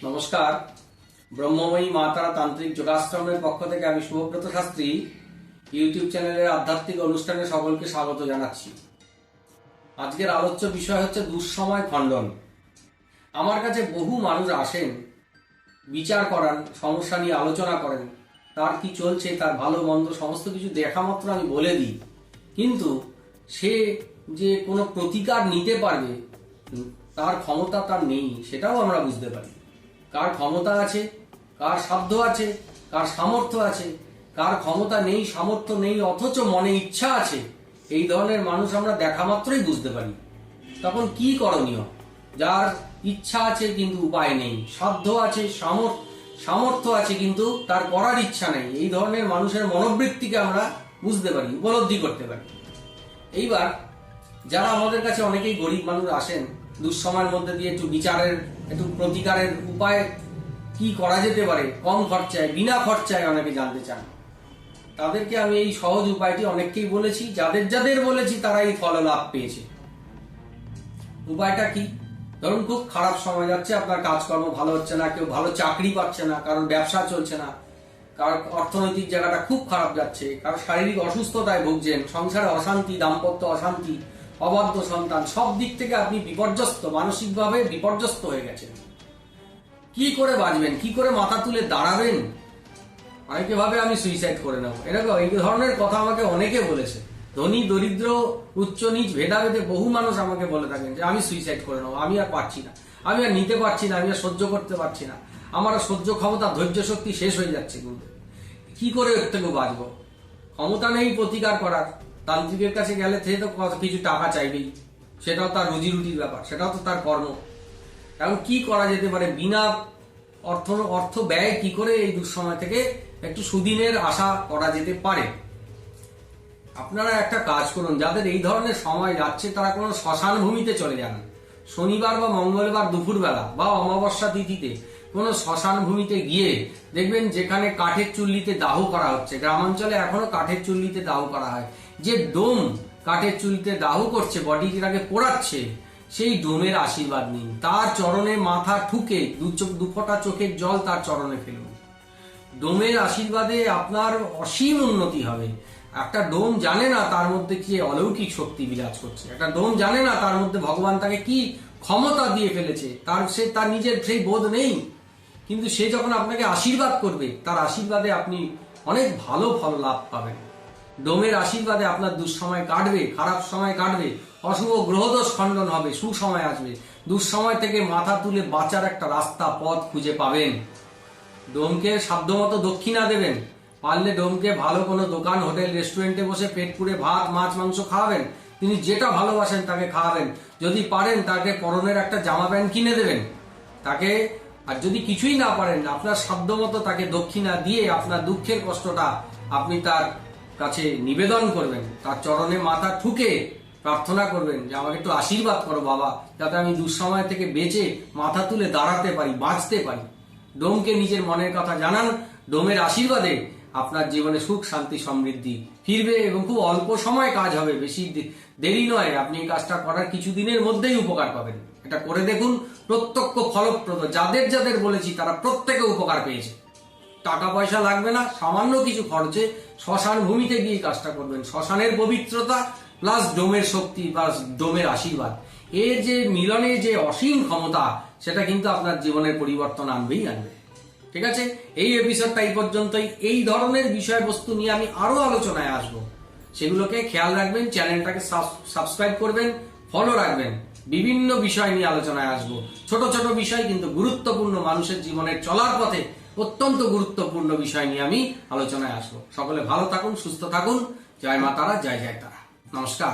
নমস্কার। ব্রহ্মময়ী মা তারা তান্ত্রিক যোগাশ্রমের পক্ষ থেকে আমি শুভব্রত শাস্ত্রী ইউটিউব চ্যানেলের আধ্যাত্মিক অনুষ্ঠানে সকলকে স্বাগত জানাচ্ছি। আজকের আলোচ্য বিষয় হচ্ছে দুঃসময় খণ্ডন। আমার কাছে বহু মানুষ আসেন, বিচার করান, সমস্যা নিয়ে আলোচনা করেন, তার কি চলছে, তার ভালো মন্দ সমস্ত কিছু দেখা মাত্র আমি বলে দিই, কিন্তু সে যে কোনো প্রতিকার নিতে পারবে তার ক্ষমতা তার নেই, সেটাও আমরা বুঝতে পারি। কার ক্ষমতা আছে, কার সাধ্য আছে, কার সামর্থ্য আছে, কার ক্ষমতা নেই, সামর্থ্য নেই, অথচ মনে ইচ্ছা আছে, এই ধরনের মানুষ আমরা দেখা মাত্রই বুঝতে পারি। তখন কি করণীয়? যার ইচ্ছা আছে কিন্তু উপায় নেই, সাধ্য আছে, সামর্থ্য আছে কিন্তু তার করার ইচ্ছা নেই, এই ধরনের মানুষের মনোবৃত্তিকে আমরা বুঝতে পারি, উপলব্ধি করতে পারি। এইবার যারা আমাদের কাছে অনেকেই গরিব মানুষ আসেন, দুঃসময়ের মধ্যে দিয়ে একটু বিচারের, একটু প্রতিকারের উপায় কি করা যেতে পারে কম খরচায়, বিনা খরচায় অনেকে জানতে চান, তাদেরকে আমি এই সহজ উপায়টি অনেককেই বলেছি। যাদের বলেছি তারা এই ফল লাভ পেয়েছে। উপায়টা কি? ধরুন খুব খারাপ সময় যাচ্ছে, আপনার কাজকর্ম ভালো হচ্ছে না, কেউ ভালো চাকরি পাচ্ছে না, কারোর ব্যবসা চলছে না, কারোর অর্থনৈতিক জায়গাটা খুব খারাপ যাচ্ছে, কারোর শারীরিক অসুস্থতায় ভুগছেন, সংসারে অশান্তি, দাম্পত্য অশান্তি, অবাধ্য সন্তান, সব দিক থেকে আপনি বিপর্যস্ত, মানসিকভাবে বিপর্যস্ত হয়ে গেছেন। কি করে বাঁচবেন, কি করে মাথা তুলে দাঁড়াবেন? অনেকে ভাবে আমি সুইসাইড করে নেবো, এরকম এই ধরনের কথা আমাকে অনেকে বলেছে। ধনী দরিদ্র, উচ্চ নিচ ভেদাভেদে বহু মানুষ আমাকে বলে থাকেন যে আমি সুইসাইড করে নেবো, আমি আর পারছি না, আমি আর নিতে পারছি না, আমি আর সহ্য করতে পারছি না, আমার সহ্য ক্ষমতা, ধৈর্য শক্তি শেষ হয়ে যাচ্ছে। কিন্তু কি করে এর থেকে বাঁচবো? ক্ষমতা নেই প্রতিকার করার। তান্ত্রিকের কাছে গেলে সে তো কিছু টাকা চাইবেই, সেটাও তার রুজি রুটির ব্যাপার, সেটাও তো তার কর্ম। এখন কি করা যেতে পারে? বিনা অর্থ ব্যয় কি করে এই দুঃসময় থেকে একটু সুদিনের আশা করা যেতে পারে? আপনারা একটা কাজ করুন, যাদের এই ধরনের সময় যাচ্ছে তারা কোনো শ্মশান ভূমিতে চলে যান। শনিবার বা মঙ্গলবার দুপুরবেলা বা অমাবস্যা তিথিতে কোনো শ্মশান ভূমিতে গিয়ে দেখবেন যেখানে কাঠের চুল্লিতে দাহ করা হচ্ছে, গ্রামাঞ্চলে এখনো কাঠের চুল্লিতে দাহ করা হয়, যে ডোম কাঠের চুল্লিতে দাহ করছে, বডিটাকে পোড়াচ্ছে, সেই ডোমের আশীর্বাদ নিন। তার চরণে মাথা ঠুকে দু ফোঁটা চোখের জল তার চরণে ফেলুন। ডোমের আশীর্বাদে আপনার অসীম উন্নতি হবে। একটা ডোম জানে না তার মধ্যে কি অলৌকিক শক্তি বিরাজ করছে, একটা ডোম জানে না তার মধ্যে ভগবান তাকে কি ক্ষমতা দিয়ে ফেলেছে, তার নিজের সেই বোধ নেই, কিন্তু সে যখন আপনাকে আশীর্বাদ করবে, তার আশীর্বাদে আপনি অনেক ভালো ফল লাভ পাবেন। ডোমের আশীর্বাদে আপনার দুঃসময় কাটবে, খারাপ সময় কাটবে, অশুভ গ্রহদোষ খণ্ডন হবে, সুসময় আসবে, দুঃসময় থেকে মাথা তুলে বাঁচার একটা রাস্তা, পথ খুঁজে পাবেন। ডোমকে সাধ্যমতো দক্ষিণা দেবেন, পারলে ডোমকে ভালো কোনো দোকান, হোটেল, রেস্টুরেন্টে বসে পেট পুড়ে ভাত, মাছ, মাংস খাওয়াবেন, তিনি যেটা ভালোবাসেন তাকে খাওয়াবেন। যদি পারেন তাকে পরনের একটা জামা প্যান্ট কিনে দেবেন তাকে, আর যদি কিছুই না পারেন আপনার সাধ্যমতো তাকে দক্ষিণা দিয়ে আপনার দুঃখের কষ্টটা আপনি তার কাছে নিবেদন করবেন, তার চরণে মাথা ঠুকে প্রার্থনা করবেন যে আমাকে একটু আশীর্বাদ করো বাবা, যাতে আমি দুঃসময় থেকে বেঁচে মাথা তুলে দাঁড়াতে পারি, বাঁচতে পারি। ডোমকে নিজের মনের কথা জানান, ডোমের আশীর্বাদে আপনার জীবনে সুখ, শান্তি, সমৃদ্ধি ফিরবে এবং খুব অল্প সময় কাজ হবে, বেশি দেরি নয়। আপনি এই কাজটা করার কিছুদিনের মধ্যেই উপকার পাবেন। এটা করে দেখুন, প্রত্যক্ষ ফলপ্রদ। যাদের বলেছি তারা প্রত্যেকে উপকার পেয়েছে। টাকা পয়সা লাগবে না, সামান্য কিছু খরচে শ্মশান ভূমিতে গিয়ে কাজটা করবেন। শ্মশানের পবিত্রতা প্লাস ডোমের শক্তি প্লাস ডোমের আশীর্বাদ, এর যে মিলনে যে অসীম ক্ষমতা, সেটা কিন্তু আপনার জীবনের পরিবর্তন আনবেই আনবে। ঠিক আছে, এই এপিসোডটা এই পর্যন্তই। এই ধরনের বিষয়বস্তু নিয়ে আমি আরো আলোচনায় আসবো, সেগুলোকে খেয়াল রাখবেন। চ্যানেলটাকে সাবস্ক্রাইব করবেন, ফলো রাখবেন। বিভিন্ন বিষয় নিয়ে আলোচনায় আসবো, ছোট ছোট বিষয় কিন্তু গুরুত্বপূর্ণ, মানুষের জীবনের চলার পথে অত্যন্ত গুরুত্বপূর্ণ বিষয় নিয়ে আমি আলোচনায় আসবো। সকলে ভালো থাকুন, সুস্থ থাকুন। জয় মা তারা, জয় জয় তারা। নমস্কার।